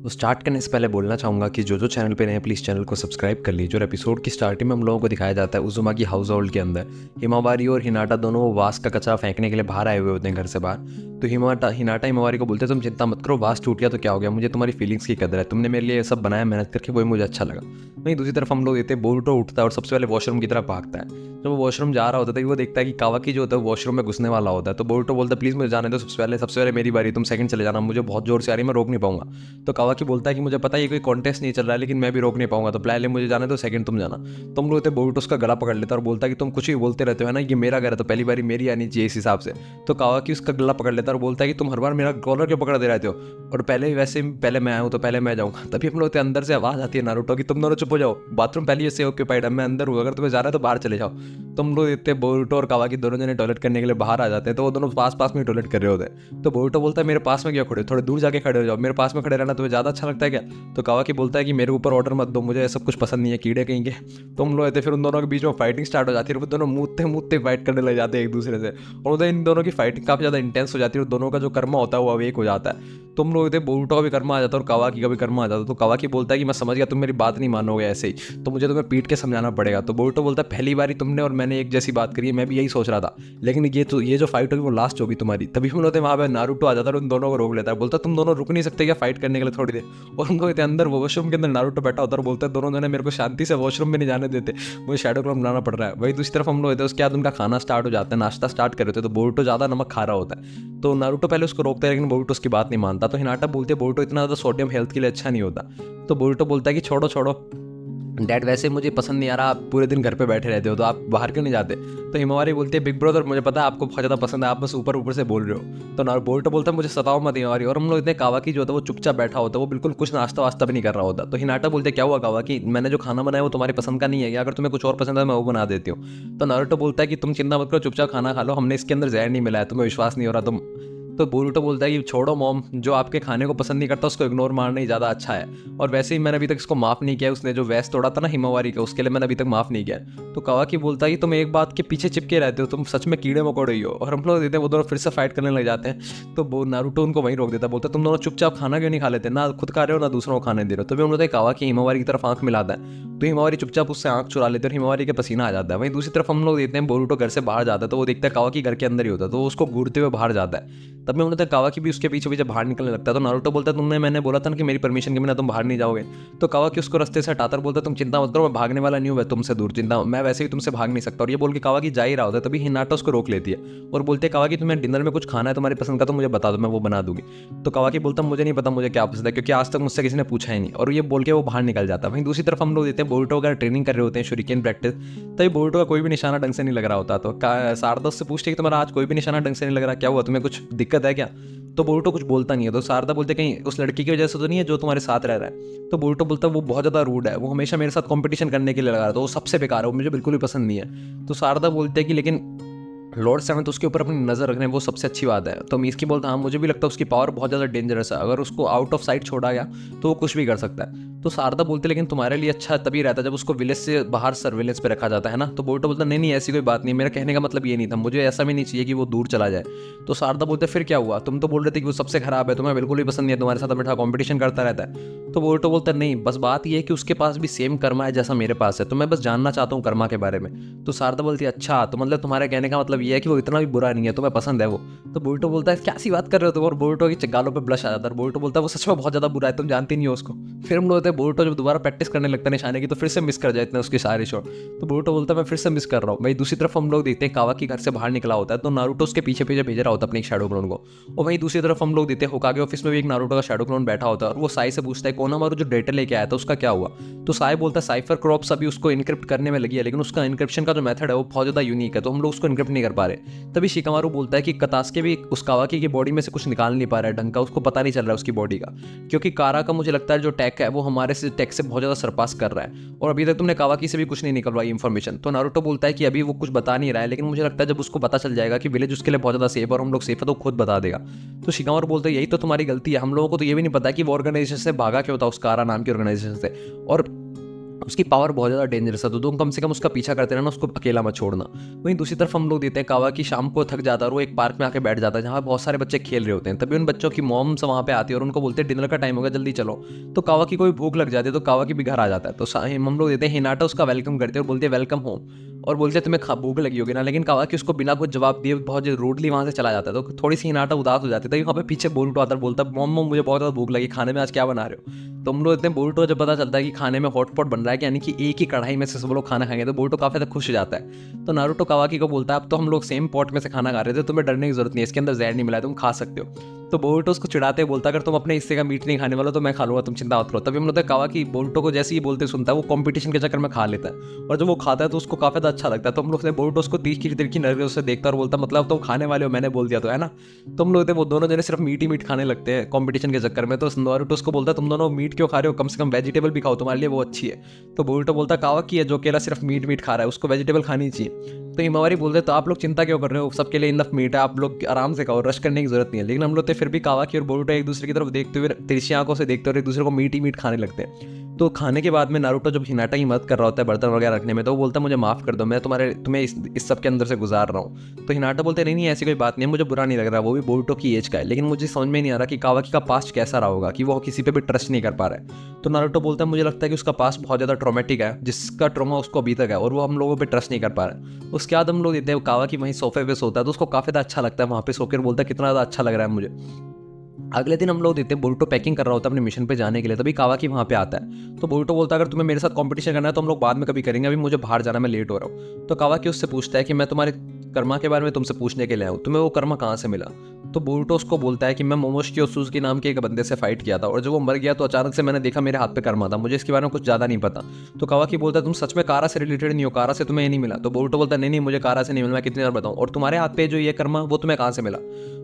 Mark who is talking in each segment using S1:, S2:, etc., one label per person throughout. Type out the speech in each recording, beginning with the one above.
S1: तो स्टार्ट करने से पहले बोलना चाहूँगा कि जो चैनल पे नए हैं प्लीज़ चैनल को सब्सक्राइब कर लीजिए। और एपिसोड की स्टार्टिंग में हम लोगों को दिखाया जाता है उज़ुमा की हाउस होल्ड के अंदर हिमावारी और हिनाटा दोनों वास का कचरा फेंकने के लिए बाहर आए हुए होते हैं घर से बाहर। तो हिनाटा हिमावारी को बोलते हैं तुम चिंता मत करो, वास टूट गया तो क्या हो गया, मुझे तुम्हारी फीलिंग्स की कदर है, तुमने मेरे लिए ये सब बनाया मेहनत करके, वही मुझे अच्छा लगा। वहीं दूसरी तरफ हम लोग देते हैं बोरुतो उठता है और सबसे पहले वॉशरूम की तरफ भागता है। जब वो वॉशरूम जा रहा होता है तो वो देखता है कि कावाकी जो होता है वॉशरूम में घुसने वाला होता है। तो बोरुतो बोलता है प्लीज़ मुझे जाने दो, सबसे पहले मेरी बारी, तुम सेकंड चले जाना, मुझे बहुत जोर से आ रही है, मैं रोक नहीं पाऊंगा। तो कावाकी बोलता है कि मुझे पता है ये कोई कॉन्टेस्ट नहीं चल रहा है लेकिन मैं भी रोक नहीं पाऊंगा, तो पहले मुझे जाने दो, सेकंड तुम जाना। तो हम लोग बोरुतो उसका गला पकड़ लेता है और बोलता है कि तुम कुछ भी बोलते रहते हो ना, ये मेरा घर है तो पहली बारी मेरी आनी चाहिए इस हिसाब से। तो कावाकी उसका गला पकड़ लेता है और बोलता है कि तुम हर बार मेरा कॉलर क्यों पकड़ दे रहते हो, और पहले मैं आया हूँ तो पहले मैं जाऊँगा। तभी हम लोग अंदर से आवाज़ आती है नारुतो की तुम दोनों चुप हो जाओ, बाथरूम पहले से ऑक्यूपाइड है, मैं अंदर हूँ, अगर तुम्हें जाना है तो बाहर चले जाओ। तो हम लोग देखते हैं बोरुतो और कावाकी दोनों जने टॉयलेट करने के लिए बाहर आ जाते हैं। तो वो दोनों पास पास में टॉयलेट कर रहे होते हैं। तो बोरुतो बोलता है मेरे पास में क्यों खड़े हो, थोड़े दूर जाके खड़े हो जाओ, मेरे पास में खड़े रहना तुम्हें ज़्यादा अच्छा लगता है क्या। तो कावाकी बोलता है कि मेरे ऊपर ऑर्डर मत दो, मुझे सब कुछ पसंद नहीं है, कीड़े कहीं के। तो हम लोग रहते फिर उन दोनों के बीच में फाइटिंग स्टार्ट हो जाती है और वो दोनों मुँहते मुँहते फाइट करने लग जाते हैं एक दूसरे से। और उधर इन दोनों की फाइटिंग काफ़ी ज़्यादा इंटेंस हो जाती है और दोनों का जो कर्मा होता है वो अवेक हो जाता है। तो हम लोग थे बोरुतो का भी कर्मा आ जाता है और कावाकी का भी कर्मा आ जाता है। तो कावाकी बोलता है कि मैं समझ गया तुम मेरी बात नहीं मानोगे ऐसे ही, तो मुझे तुम्हें पीट के समझाना पड़ेगा। तो बोरुतो बोलता है पहली बारी तुमने और मैंने एक जैसी बात करी है, मैं भी यही सोच रहा था, लेकिन ये जो फाइट होगी वो लास्ट होगी तुम्हारी। तभी हम लोग वहाँ पे नारुतो आ जाता है और उन दोनों को रोक लेता है, बोलता है तुम दोनों रुक नहीं सकते क्या फाइट करने के लिए थोड़ी देर। और हम लोग अंदर वॉशरूम के अंदर नारुतो बैठा होता है और बोलता है दोनों जने मेरे को शांति से वॉशरूम में नहीं जाने देते, मुझे शैडो क्लोन बनाना पड़ रहा है। वही दूसरी तरफ हम लोग उसके बाद उनका खाना स्टार्ट हो जाता है, नाश्ता स्टार्ट कर रहे थे। तो बोरुतो ज़्यादा नमक खा रहा होता है तो नारुतो पहले उसको रोकता है लेकिन बोरुतो उसकी बात नहीं मानता। तो हिनाटा बोलते हैं बोरुतो इतना ज़्यादा सोडियम हेल्थ के लिए अच्छा नहीं होता। तो बोरुतो बोलता है कि छोड़ो छोड़ो डैड, वैसे मुझे पसंद नहीं आ रहा, आप पूरे दिन घर पे बैठे रहते हो तो आप बाहर क्यों नहीं जाते। तो हिमावारी बोलती है बिग ब्रदर मुझे पता है आपको बहुत ज़्यादा पसंद है, आप बस ऊपर ऊपर से बोल रहे हो। तो बोरुतो बोलता है मुझे सताओ मत हिमावारी। और हम लोग इतने कावाकी जो होता है वो चुपचाप बैठा होता है, वो बिल्कुल कुछ नाश्ता वास्ता भी नहीं कर रहा होता। तो हिनाटा बोलते हैं क्या हुआ कावाकी, मैंने जो खाना बनाया वो तुम्हारी पसंद का नहीं है या अगर तुम्हें कुछ और पसंद है मैं वो बना देती हूँ। तो नारुतो बोलता है कि तुम चिंता मत करो, चुपचाप खाना खा लो, हमने इसके अंदर जहर नहीं मिलाया, तुम्हें विश्वास नहीं हो रहा तुम। तो बोरुतो बोलता है कि छोड़ो मॉम, जो आपके खाने को पसंद नहीं करता उसको इग्नोर मारना ही ज़्यादा अच्छा है, और वैसे ही मैंने अभी तक इसको माफ़ नहीं किया, उसने जो वैस तोड़ा था ना हिमावारी का उसके लिए मैंने अभी तक माफ़ नहीं किया। तो कावाकी बोलता है कि तुम एक बात के पीछे चिपके रहते हो, तुम सच में कीड़े मकोड़े ही हो। और हम लोग देते हैं वो दोनों फिर से फाइट करने लग जाते हैं। तो वो नारुतो उनको वहीं रोक देता है, बोलता है तुम दोनों चुपचाप खाना क्यों नहीं खा लेते, ना खुद खा रहे हो ना दूसरों को खाने दे रहे हो। तभी हम लोग कावाकी हिमावारी की तरफ आंख मिलाता है तो हिमावारी चुपचाप उससे आंख चुरा लेते हैं और हिमावारी के पसीना आ जाता है। वहीं दूसरी तरफ हम लोग देखते हैं बोरुतो घर से बाहर जाता है तो वो देखता है कावाकी घर के अंदर ही होता है, तो वो उसको घूरते हुए बाहर जाता है। तब मैं बोलता है कावाकी भी उसके पीछे पीछे बाहर निकलने लगता है। तो नारुतो बोलता है तुमने, मैंने बोला था ना कि मेरी परमिशन के बिना तुम बाहर नहीं जाओगे। तो कावाकी उसको रास्ते से हटाता बोलता है तुम चिंता मत करो, मैं भागने वाला नहीं हूँ तुमसे दूर, चिंता मैं वैसे ही तुमसे भाग नहीं सकता। और ये बोल के कावाकी जा ही रहा होता है तभी हिनाटा उसको रोक लेती है और बोलते हैं कावाकी तुम्हें डिनर में कुछ खाना है तुम्हारी पसंद का तो मुझे बता दो, मैं वो बना दूंगी। तो कावाकी बोलता मुझे नहीं पता मुझे क्या पसंद है क्योंकि आज तक मुझसे किसी ने पूछा ही नहीं, और ये बोल के वो बाहर निकल जाता है। वहीं दूसरी तरफ हम लोग देते हैं बोरुतो वगैरह ट्रेनिंग कर रहे होते हैं शूरिकेन प्रैक्टिस। तभी बोरुतो का कोई भी निशाना ढंग से नहीं लग रहा होता। तो शारदा उससे पूछते हैं कि तुम्हारा आज कोई भी निशाना ढंग से नहीं लग रहा, क्या हुआ, तुम्हें कुछ दिक्कत है क्या। तो बोरुतो कुछ बोलता नहीं है। तो शारदा बोलते कहीं उस लड़की की वजह से तो नहीं है जो तुम्हारे साथ रह रहा है। तो बोरुतो बोलता है वो बहुत ज़्यादा रूड है, वो हमेशा मेरे साथ कंपटीशन करने के लिए लगा रहा था, वो सबसे बेकार है, वो मुझे बिल्कुल भी पसंद नहीं है। तो शारदा बोलते हैं कि लेकिन लॉर्ड सेवन तो उसके ऊपर अपनी नज़र रख रहे हैं, वो सबसे अच्छी बात है। तो मीस्की बोलता हाँ मुझे भी लगता है उसकी पावर बहुत ज़्यादा डेंजरस है, अगर उसको आउट ऑफ साइट छोड़ा गया तो वो कुछ भी कर सकता है। तो शारदा बोलते लेकिन तुम्हारे लिए अच्छा तभी रहता है जब उसको विलेज से बाहर सर्विलेंस पे रखा जाता है ना। तो बोरुतो बोलता नहीं नहीं ऐसी कोई बात नहीं, मेरा कहने का मतलब ये नहीं था, मुझे ऐसा भी नहीं चाहिए कि वो दूर चला जाए। तो शारदा बोलते फिर क्या हुआ, तुम तो बोल रहे थे कि वो सबसे खराब है, तुम्हें बिल्कुल भी पसंद नहीं है, तुम्हारे साथ हमेशा कॉम्पिटिशन करता रहता है। तो बोरुतो बोलता नहीं, बस बात ये है कि उसके पास भी सेम कर्मा है जैसा मेरे पास है, तो मैं बस जानना चाहता हूँ कर्मा के बारे में। तो शारदा बोलती है अच्छा, तो मतलब तुम्हारे कहने का मतलब ये है कि वो इतना भी बुरा नहीं है, तुम्हें पसंद है वो। तो बोरुतो बोलता है क्या सी बात कर रहे हो तुम, और बोरुतो की गालों पे ब्लश आ जाता है। बोरुतो बोलता है वो सच में बहुत ज़्यादा बुरा है, तुम जानती नहीं हो उसको। फिर हम लोग होते हैं बोरुतो जब दोबारा प्रैक्टिस करने लगता है निशाने की तो फिर से मिस कर जाते हैं उसके सारे शॉट। तो बोरुतो बोलता है मैं फिर से मिस कर रहा हूँ। वहीं दूसरी तरफ हम लोग देखते हैं कावाकी घर से बाहर निकला होता है तो नारुतो उसके पीछे पीछे भेज रहा होता है अपने एक शैडो क्लोन को। और वहीं दूसरी तरफ हम लोग देखते हैं होकागे ऑफिस में भी एक नारुतो का शैडो क्लोन बैठा होता है और वो साई से पूछता है कोनामारू जो डेटा लेके आया था उसका क्या हुआ। तो साई बोलता है साइफर क्रॉप्स अभी उसको इनक्रिप्ट करने में लगी है, लेकिन उसका इनक्रिप्शन का जो मेथड है वो बहुत ज़्यादा यूनिक है, तो हम लोग उसको इनक्रिप्ट नहीं कर पा रहे। तभी शिकामारू बोलता है कि कतास्के भी उस कावाकी की बॉडी में से कुछ निकाल नहीं पा रहा है ढंग का, उसको पता नहीं चल रहा है उसकी बॉडी का, क्योंकि कारा का मुझे लगता है जो टेक है वो हमारे से टेक से बहुत ज़्यादा सरपास कर रहा है, और अभी तक तुमने कावाकी से भी कुछ नहीं निकलवाई इन्फॉर्मेशन। तो नारुतो बोलता है कि अभी वो कुछ बता नहीं रहा है, लेकिन मुझे लगता है जब उसको पता चल जाएगा कि विलेज उसके लिए बहुत ज़्यादा सेफ और हम लोग सेफ है तो खुद बता देगा। तो शिकामारू बोलते हैं यही तो तुम्हारी गलती है, हम लोगों को तो ये भी नहीं पता कि वो ऑर्गेनाइजेशन से भागा क्यों था, उस कारा नाम की ऑर्गेनाइजेशन से। और उसकी पावर बहुत ज़्यादा डेंजरस है, तो तुम कम से कम उसका पीछा करते रहना, उसको अकेला मत छोड़ना। वहीं दूसरी तरफ हम लोग देते हैं कावा की शाम को थक जाता है और वो एक पार्क में आके बैठ जाता है जहाँ बहुत सारे बच्चे खेल रहे होते हैं। तभी उन बच्चों की मॉम्स वहाँ पे आती है और उनको बोलते हैं डिनर का टाइम हो गया, जल्दी चलो। तो कावा की कोई भूख लग जाती है, तो कावा की भी घर आ जाता है। तो हम लोग देते हैं हिनाटा उसका वेलकम करते हैं और बोलते हैं वेलकम होम, और बोलते हैं तुम्हें भूख लगी होगी ना। लेकिन कावा की उसको बिना कुछ जवाब दिए बहुत रूडली वहाँ से चला जाता है। तो थोड़ी सी हिनाटा उदास हो जाती है, तभी वहाँ पे पीछे बोरुटो आता है, बोलता है मॉम मुझे बहुत ज़्यादा भूख लगी, खाने में आज क्या बना रहे हो। तो हम लोग इतने बोरुटो जब पता चलता है कि खाने में हॉटपॉट बन रहा है, कि यानी कि एक ही कढ़ाई में से सब लोग खाना खाएंगे, तो बोरुटो काफी ज़्यादा खुश हो जाता है। तो नारुतो कावाकी को बोलता है अब तो हम लोग सेम पॉट में से खाना खा रहे थे, तुम्हें डरने की जरूरत नहीं है, इसके अंदर जहर नहीं मिला है, तुम खा सकते हो। तो बोरुटो उसको चिढ़ाते बोलता अगर तुम अपने हिस्से का मीट नहीं खाने वाला तो मैं खा लूंगा, तुम चिंता मत करो। तभी हम लोग कावाकी बोरुटो को जैसे ही बोलते सुनता है, वो कंपटीशन के चक्कर में खा लेता है, और जब वो खाता है तो उसको काफी अच्छा लगता है। तो हम लोग बोरुटो उसको तीखी नजरों से देखता है और बोलता मतलब तुम खाने वाले हो, मैंने बोल दिया तो है ना। तो हम लोग वो दोनों जने सिर्फ मीट ही मीट खाने लगते हैं कंपटीशन के चक्कर में। तो नारुतो उसको बोलता है तुम दोनों मीट क्यों खा रहे हो, कम से कम वेजिटेबल भी खाओ, तुम्हारे लिए वो अच्छी है। तो बोरुटो बोलता कावाकी है जो अकेला सिर्फ मीट मीट खा रहा है, उसको वेजिटेबल खानी चाहिए। तो हिमावारी बोलते तो आप लोग चिंता क्यों कर रहे हो, सबके लिए इनफ मीट है, आप लोग आराम से खाओ, रश करने की जरूरत नहीं है। लेकिन हम लोग तो फिर भी कावाकी और बोरुटो एक दूसरे की तरफ देखते हुए तिरछी आंखों से देखते हुए एक दूसरे को मीट ही मीट खाने लगते हैं। तो खाने के बाद में नारुतो जब हिनाटा की मदद कर रहा होता है बर्तन वगैरह रखने में, तो वो बोलता है मुझे माफ़ कर दो, मैं तुम्हें इस सब के अंदर से गुजार रहा हूँ। तो हिनाटा बोलते नहीं नहीं ऐसी कोई बात नहीं है, मुझे बुरा नहीं लग रहा, वो भी बोरुटो की एज का है। लेकिन मुझे समझ में नहीं आ रहा कि कावाकी का पास्ट कैसा रहा होगा कि वो किसी पे भी ट्रस्ट नहीं कर पा रहा है। तो नारुतो बोलता है मुझे लगता है कि उसका पास्ट बहुत ज़्यादा ट्रॉमेटिक है, जिसका ट्रॉमा उसको अभी तक है, और वो हम लोगों पर ट्रस्ट नहीं कर पा रहा है। उसके बाद हम लोग देते हैं कावाकी वहीं सोफे पे सोता है, तो उसको काफ़ी ज़्यादा अच्छा लगता है वहाँ पे सोकर, बोलता है कितना ज़्यादा अच्छा लग रहा है मुझे। अगले दिन हम लोग देते हैं बोरुटो पैकिंग कर रहा होता है अपने मिशन पे जाने के लिए, तभी कावाकी वहाँ पे आता है। तो बोरुटो बोलता है अगर तुम्हें मेरे साथ कंपटीशन करना है तो हम लोग बाद में कभी करेंगे, अभी मुझे बाहर जाना, मैं लेट हो रहा हूँ। तो कावाकी उससे पूछता है कि मैं तुम्हारे कर्मा के बारे में तुमसे पूछने के लिए आया हूँ, तुम्हें वो कर्मा कहाँ से मिला। तो बोरुटो उसको बोलता है कि मैं मोमोशिकी ओत्सुकी नाम के एक बंदे से फाइट किया था, और जब वो मर गया तो अचानक से मैंने देखा मेरे हाथ पे कर्मा था, मुझे इसके बारे में कुछ ज़्यादा नहीं पता। तो कावाकी बोलता है तुम सच में कारा से रिलेटेड नहीं हो, कारा से तुम्हें ये नहीं मिला। तो बोरुटो बोलता है नहीं नहीं मुझे कारा से नहीं मिला, मैं कितनी बार बताऊँ, और तुम्हारे हाथ पे जो ये कर्मा वो तुम्हें कहाँ से मिला।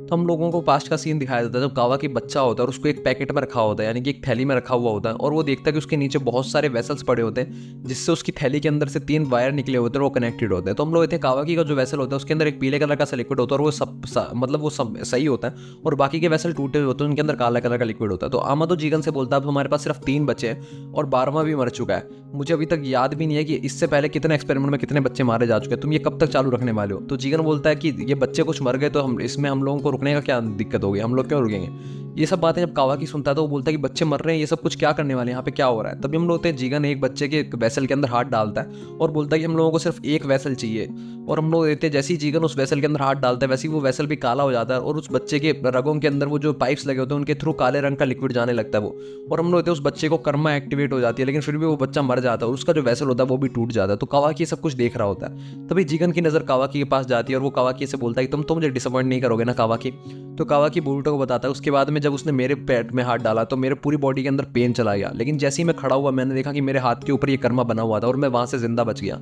S1: तो हम लोगों को पास्ट का सीन दिखाया जाता है जब कावाकी बच्चा होता है और उसको एक पैकेट में रखा होता है, यानी कि एक थैली में रखा हुआ होता है, और वो देखता है कि उसके नीचे बहुत सारे वेसल्स पड़े होते हैं, जिससे उसकी थैली के अंदर से 3 वायर निकले होते हैं और वो कनेक्टेड होते हैं। तो हम लोग कहते हैं कावाकी का जो वेसल होता है उसके अंदर एक पीले कलर का सा लिक्विड होता है, और वो मतलब वो सब सही होता है, और बाकी के वेसल टूटे हुए होते हैं, उनके अंदर काला कलर का लिक्विड होता है। तो आमादो जीगन से बोलता है अब हमारे पास सिर्फ 3 बचे हैं और 12वां भी मर चुका है, मुझे अभी तक याद भी नहीं है कि इससे पहले कितने एक्सपेरिमेंट में कितने बच्चे मारे जा चुके हैं, तुम ये कब तक चालू रखने वाले हो। तो जीगन बोलता है कि ये बच्चे कुछ मर गए तो हम लोगों को रुकने का क्या दिक्कत होगी, हम लोग क्यों रुकेंगे। ये सब बातें जब कावाकी सुनता है तो वो बोलता है कि बच्चे मर रहे हैं, ये सब कुछ क्या करने वाले हैं, यहाँ पे क्या हो रहा है। तभी हम लोग जीगन एक बच्चे के वैसल के अंदर हाथ डालता है और बोलता है कि हम लोगों को सिर्फ एक वैसल चाहिए, और हम लोग देते जैसे ही जीगन उस वैसल के अंदर हाथ डालता है वैसे ही वो वैसल भी काला हो जाता है, और उस बच्चे के रगों के अंदर वो जो पाइप्स लगे होते हैं उनके थ्रू काले रंग का लिक्विड जाने लगता है वो, और हम लोग देते उस बच्चे को कर्मा एक्टिवेट हो जाती है, लेकिन फिर भी वो बच्चा मर जाता है और उसका जो वैसल होता है वो भी टूट जाता है। तो कावाकी सब कुछ देख रहा होता है। तभी जीगन की नज़र कावाकी के पास जाती है और वो कावाकी से बोलता है कि तुम तो मुझे डिसअपॉइंट नहीं करोगे ना कावाकी। तो कावाकी बोरुटो को बताता है उसके बाद में जब उसने मेरे पेट में हाथ डाला तो मेरे पूरी बॉडी के अंदर पेन चला गया, लेकिन जैसे ही मैं खड़ा हुआ मैंने देखा कि मेरे हाथ के ऊपर ये कर्मा बना हुआ था और मैं वहाँ से जिंदा बच गया।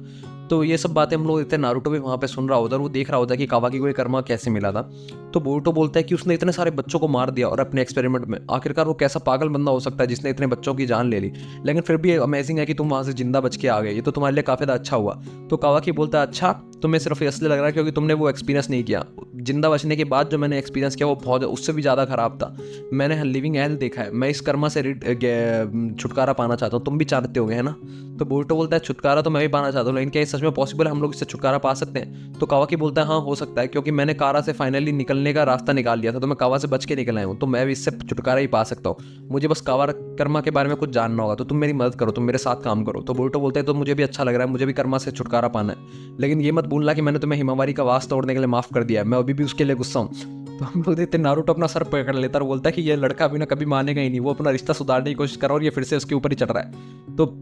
S1: तो ये सब बातें हम लोग इतने नारुतो भी वहाँ पे सुन रहा होता है और वो देख रहा होता है कि कावाकी को ये कर्मा कैसे मिला था। तो बोरुटो बोलता है कि उसने इतने सारे बच्चों को मार दिया और अपने एक्सपेरिमेंट में आखिरकार वो कैसा पागल बंदा हो सकता है जिसने इतने बच्चों की जान ले ली, लेकिन फिर भी अमेजिंग है कि तुम वहाँ से जिंदा बच के आ गए, ये तो तुम्हारे लिए काफ़ी ज़्यादा अच्छा हुआ। तो कावाकी बोलता है अच्छा तुम्हें सिर्फ इसलिए लग रहा है क्योंकि तुमने वो एक्सपीरियंस नहीं किया, जिंदा बचने के बाद जो मैंने एक्सपीरियंस किया वो बहुत उससे भी ज़्यादा ख़राब था। मैंने लिविंग हेल देखा है, मैं इस कर्मा से छुटकारा पाना चाहता हूँ, तुम भी चाहते होगे है ना। तो बोरुटो बोलता है छुटकारा तो मैं भी पाना चाहता हूँ, लेकिन क्या ये सच में पॉसिबल है, हम लोग इससे छुटकारा पा सकते हैं। तो कावाकी बोलता है हाँ हो सकता है, क्योंकि मैंने कारा से फाइनली निकलने का रास्ता निकाल लिया था, तो मैं कावा से बच के निकल आया हूँ, तो मैं भी इससे छुटकारा ही पा सकता हूँ, मुझे बस कावा कर्मा के बारे में कुछ जानना होगा, तो तुम मेरी मदद करो, तुम मेरे साथ काम करो। तो बोरुटो बोलते हैं तो मुझे भी अच्छा लग रहा है, मुझे भी कर्मा से छुटकारा पाना है, लेकिन ये मत भूलना कि मैंने तुम्हें हिमावारी का वास तोड़ने के लिए माफ कर दिया है, मैं अभी भी उसके लिए गुस्सा हूँ। तो हम लोग देखते नारुतो अपना सर पकड़ लेता है और बोलता है कि ये लड़का अभी ना कभी मानेगा ही नहीं, वो अपना रिश्ता सुधारने की कोशिश कर रहा है और ये फिर से उसके ऊपर ही चढ़ रहा है। तो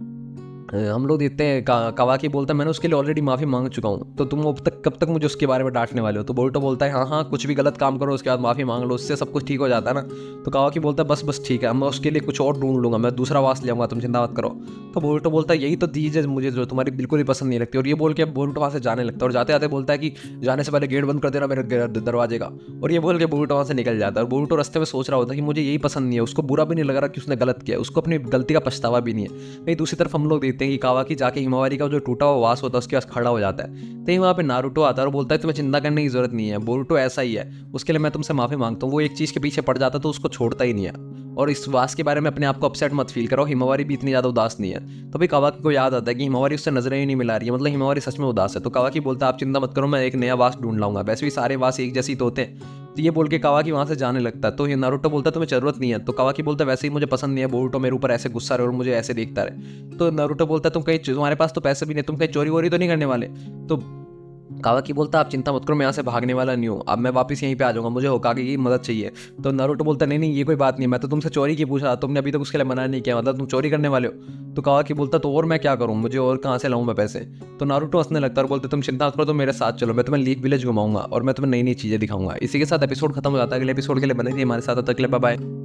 S1: हम लोग देखते हैं कावाकी बोलता है मैंने उसके लिए ऑलरेडी माफ़ी मांग चुका हूँ, तो तुम अब तक कब तक मुझे उसके बारे में डांटने वाले हो। तो बोरुटो बोलता है हाँ हाँ कुछ भी गलत काम करो उसके बाद माफ़ी मांग लो, उससे सब कुछ ठीक हो जाता है ना। तो कावाकी बोलता है बस बस ठीक है, मैं उसके लिए कुछ और ढूंढ लूंगा, मैं दूसरा वास ले आऊंगा, तुम चिंता मत करो। तो बोरुटो बोलता है यही तो दीजिए मुझे जो तुम्हारी बिल्कुल ही पसंद नहीं लगती, और ये बोल के बोरुटो वहाँ से जाने लगता है, और जाते जाते बोलता है कि जाने से पहले गेट बंद कर देना मेरे दरवाजे का, और ये बोल के बोरुटो वहाँ से निकल जाता है। और बोरुटो रास्ते में सोच रहा होता है कि मुझे यही पसंद नहीं है, उसको बुरा भी नहीं लग रहा कि उसने गलत किया, उसको अपनी गलती का पछतावा भी नहीं है। वहीं दूसरी तरफ हम लोग देखते देखते हैं कि कावाकी जाके हिमावारी का जो टूटा हुआ वास होता है उसके पास खड़ा हो जाता है। तो ही वहाँ पे नारुतो आता है और बोलता है तुम्हें चिंता करने की जरूरत नहीं है, बोरुतो ऐसा ही है, उसके लिए मैं तुमसे माफी मांगता हूँ। वो एक चीज़ के पीछे पड़ जाता है तो उसको छोड़ता ही नहीं है। और इस वास के बारे में अपने आप को अपसेट मत फील करो, हिमावारी भी इतनी ज़्यादा उदास नहीं है। तभी कावाकी को याद आता है कि हिमावारी उससे नजरें ही नहीं मिला रही है, मतलब हिमावारी सच में उदास है। तो कावाकी बोलता है आप चिंता मत करो, मैं एक नया वास ढूंढ लाऊंगा, वैसे भी सारे वास एक जैसे ही तो होते हैं। तो ये बोल के कावाकी वहाँ से जाने लगता है। तो ये नारुतो बोलता है तुम्हें जरूरत नहीं है। तो कावाकी बोलता है वैसे ही मुझे पसंद नहीं है बोरुतो मेरे ऊपर ऐसे गुस्सा रहे और मुझे ऐसे देखता रहे। तो नारुतो बोलता है तुम कहीं, तुम्हारे पास तो पैसे भी नहीं, तुम कहीं चोरी वोरी तो नहीं करने वाले। तो कावाकी बोलता है आप चिंता मत करो, मैं यहाँ से भागने वाला नहीं हूँ, अब मैं वापस यहीं पे आ जाऊंगा, मुझे होकागे की मदद चाहिए। तो नारुतो बोलता है नहीं नहीं ये कोई बात नहीं, मैं तो तुमसे चोरी की पूछा, तुमने अभी तक उसके लिए मना नहीं किया, मतलब तुम चोरी करने वाले हो। तो कावाकी बोलता तो और मैं क्या करूँ, मुझे और कहाँ से लाऊं मैं पैसे। तो नारुतो हंसने लगता है और बोलते तुम चिंता मत करो, तुम मेरे साथ चलो, मैं तुम्हें लीक विलेज घुमाऊंगा और मैं तुम्हें नई नई चीजें दिखाऊंगा। इसी के साथ एपिसोड खत्म हो जाता है। अगले एपिसोड के लिए बने रहिए हमारे साथ, तब तक के लिए बाय बाय।